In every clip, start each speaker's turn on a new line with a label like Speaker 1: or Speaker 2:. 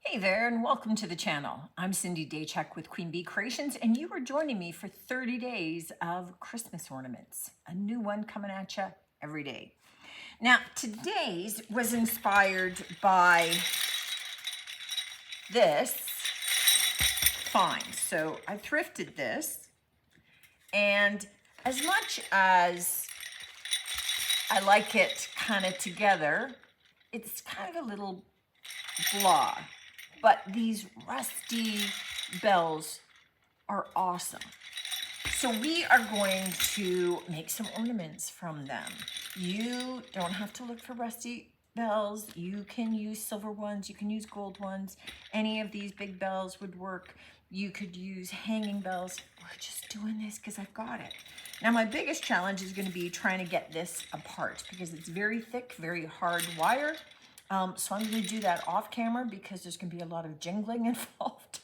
Speaker 1: Hey there, and welcome to the channel. I'm Cindy Daychek with Queen Bee Creations, and you are joining me for 30 days of Christmas ornaments. A new one coming at you every day. Now, today's was inspired by this find. So I thrifted this, and as much as I like it kind of together, it's kind of a little blah. But these rusty bells are awesome. So we are going to make some ornaments from them. You don't have to look for rusty bells. You can use silver ones, you can use gold ones. Any of these big bells would work. You could use hanging bells. We're just doing this because I've got it. Now my biggest challenge is going to be trying to get this apart because it's very thick, very hard wire. So I'm going to do that off camera because there's going to be a lot of jingling involved.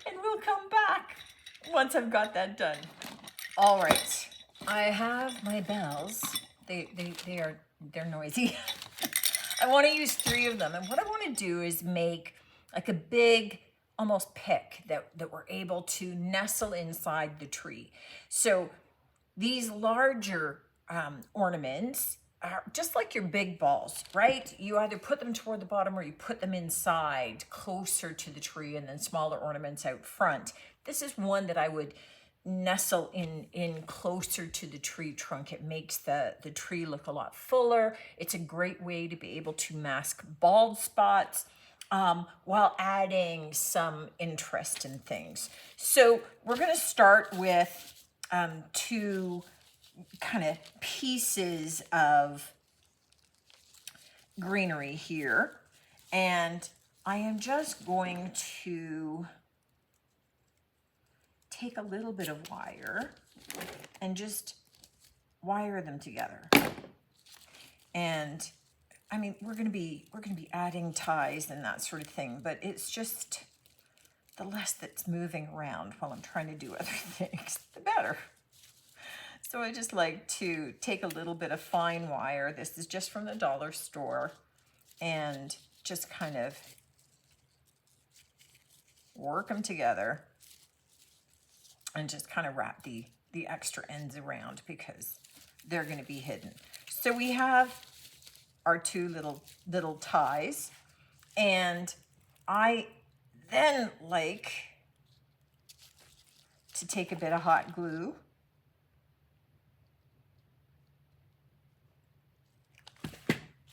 Speaker 1: And we'll come back once I've got that done. All right, I have my bells. They're noisy. I want to use 3 of them. And what I want to do is make like a big, almost pick that we're able to nestle inside the tree. So these larger ornaments are just like your big balls, right? You either put them toward the bottom or you put them inside closer to the tree, and then smaller ornaments out front. This is one that I would nestle in closer to the tree trunk. It makes the tree look a lot fuller. It's a great way to be able to mask bald spots while adding some interest in things. So we're going to start with 2 kind of pieces of greenery here, and I am just going to take a little bit of wire and just wire them together. And I mean, we're going to be adding ties and that sort of thing, but it's just the less that's moving around while I'm trying to do other things, the better. So I just like to take a little bit of fine wire. This is just from the dollar store, and just kind of work them together and just kind of wrap the extra ends around because they're going to be hidden. So we have our 2 little ties, and I then like to take a bit of hot glue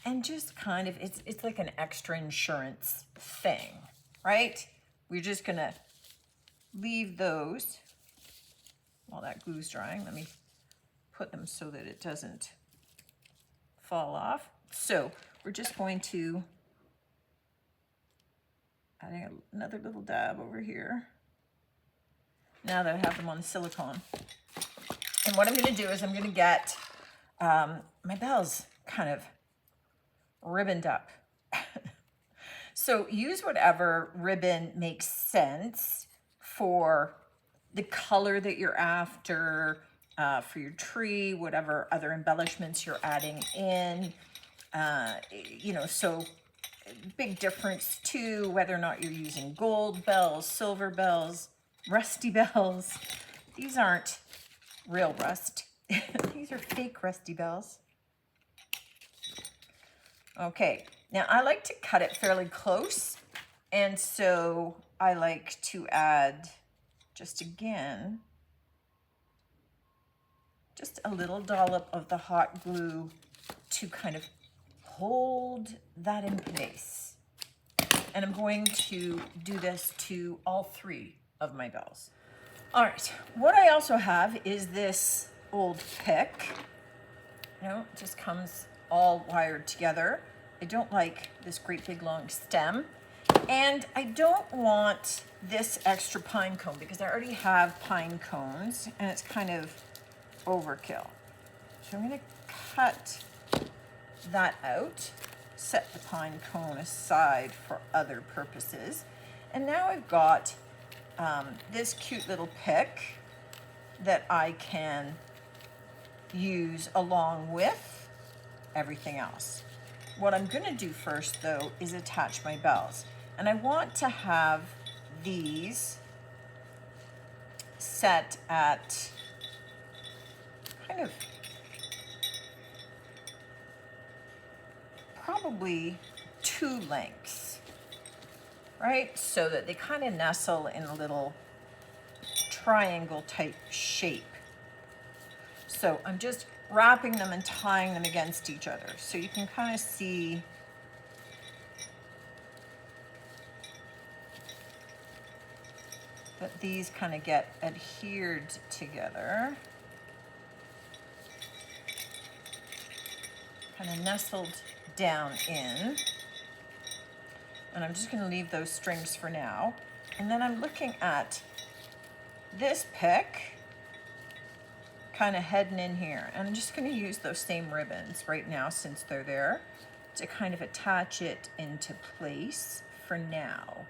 Speaker 1: and just kind of, it's like an extra insurance thing, right? We're just gonna leave those while that glue's drying. Let me put them so that it doesn't fall off. So we're just going to add another little dab over here now that I have them on silicone. And what I'm gonna do is I'm gonna get my bells kind of ribboned up. So use whatever ribbon makes sense for the color that you're after, for your tree, whatever other embellishments you're adding in. You know, so big difference too, whether or not you're using gold bells, silver bells, rusty bells. These aren't real rust. These are fake rusty bells. Okay, now I like to cut it fairly close, and so I like to add, just again, just a little dollop of the hot glue to kind of hold that in place. And I'm going to do this to all 3 of my bells. All right, what I also have is this old pick. You know, it just comes all wired together. I don't like this great big long stem, and I don't want this extra pine cone because I already have pine cones and it's kind of overkill. So I'm going to cut that out, set the pine cone aside for other purposes, and now I've got this cute little pick that I can use along with everything else. What I'm going to do first, though, is attach my bells. And I want to have these set at kind of probably 2 lengths, right? So that they kind of nestle in a little triangle type shape. So I'm just wrapping them and tying them against each other. So you can kind of see that these kind of get adhered together. Kind of nestled down in. And I'm just going to leave those strings for now. And then I'm looking at this pick, kind of heading in here. And I'm just going to use those same ribbons right now, since they're there, to kind of attach it into place for now.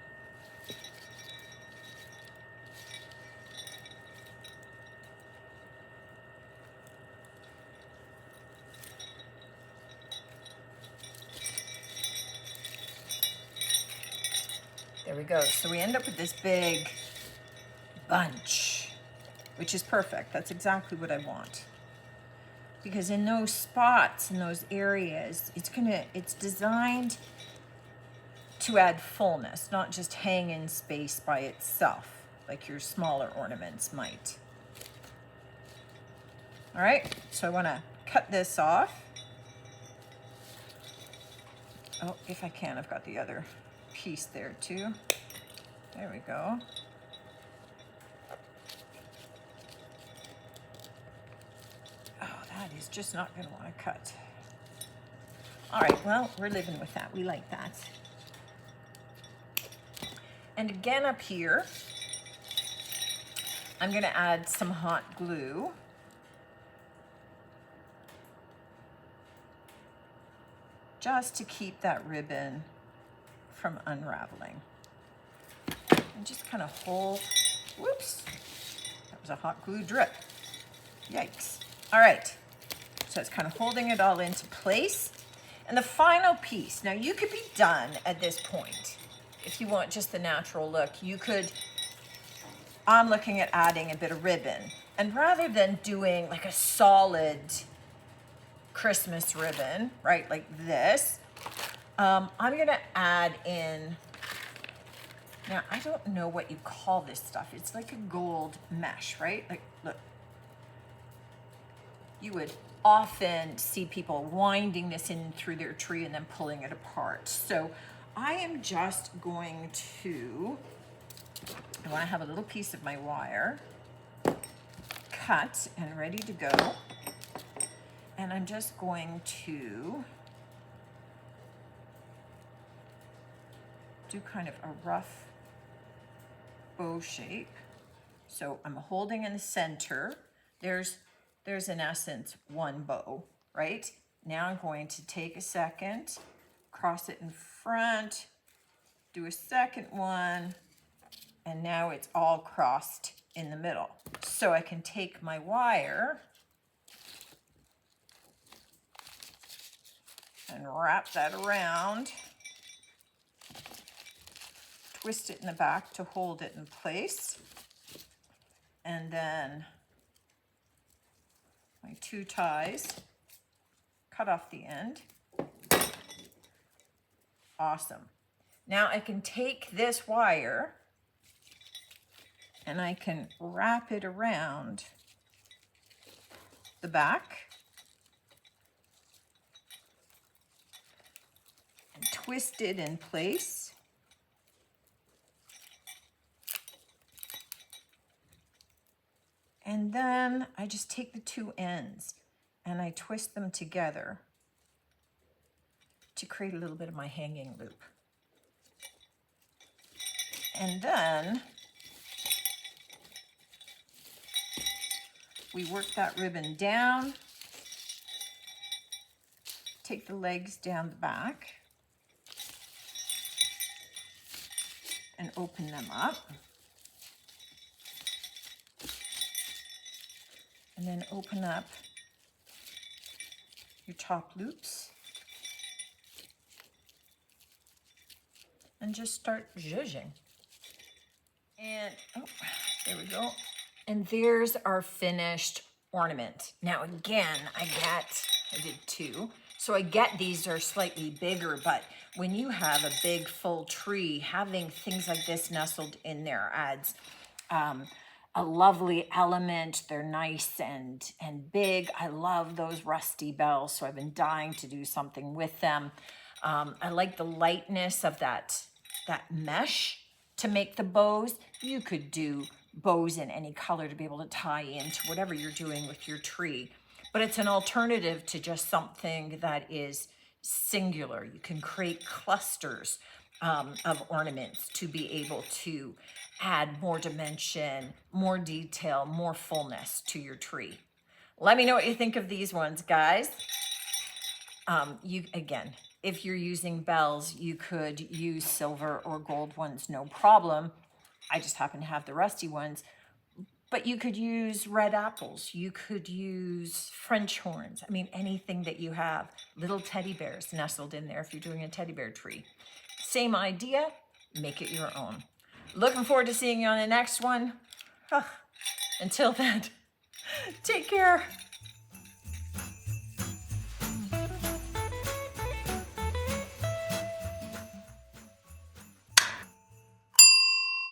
Speaker 1: There we go. So we end up with this big bunch, which is perfect. That's exactly what I want. Because in those spots, in those areas, it's designed to add fullness, not just hang in space by itself, like your smaller ornaments might. All right, so I want to cut this off. Oh, if I can, I've got the other piece there too. There we go. Oh, that is just not going to want to cut. All right, well, we're living with that. We like that. And again up here, I'm going to add some hot glue. Just to keep that ribbon from unraveling. And just kind of hold, whoops, that was a hot glue drip. Yikes. All right, so it's kind of holding it all into place. And the final piece, now you could be done at this point. If you want just the natural look, you could, I'm looking at adding a bit of ribbon. And rather than doing like a solid Christmas ribbon, right, like this, I'm gonna add in, now I don't know what you call this stuff. It's like a gold mesh, right? Like, look, you would often see people winding this in through their tree and then pulling it apart. So I am just going to, I wanna have a little piece of my wire cut and ready to go. And I'm just going to do kind of a rough bow shape. So I'm holding in the center. There's in essence one bow, right? Now I'm going to take a second, cross it in front, do a second one, and now it's all crossed in the middle. So I can take my wire and wrap that around, twist it in the back to hold it in place, and then my 2 ties, cut off the end. Awesome. Now I can take this wire and I can wrap it around the back and twist it in place. And then I just take the 2 ends and I twist them together to create a little bit of my hanging loop. And then we work that ribbon down, take the legs down the back, and open them up. And then open up your top loops. and just start zhuzhing. And, oh, there we go. And there's our finished ornament. Now again, I did 2. So I get these are slightly bigger, but when you have a big full tree, having things like this nestled in there adds a lovely element. They're nice and big. I love those rusty bells, so I've been dying to do something with them. I like the lightness of that mesh to make the bows. You could do bows in any color to be able to tie into whatever you're doing with your tree. But it's an alternative to just something that is singular. You can create clusters of ornaments to be able to add more dimension, more detail, more fullness to your tree. Let me know what you think of these ones, guys. Again, if you're using bells, you could use silver or gold ones, no problem. I just happen to have the rusty ones. But you could use red apples. You could use French horns. I mean, anything that you have. Little teddy bears nestled in there if you're doing a teddy bear tree. Same idea, make it your own. Looking forward to seeing you on the next one. Until then, take care.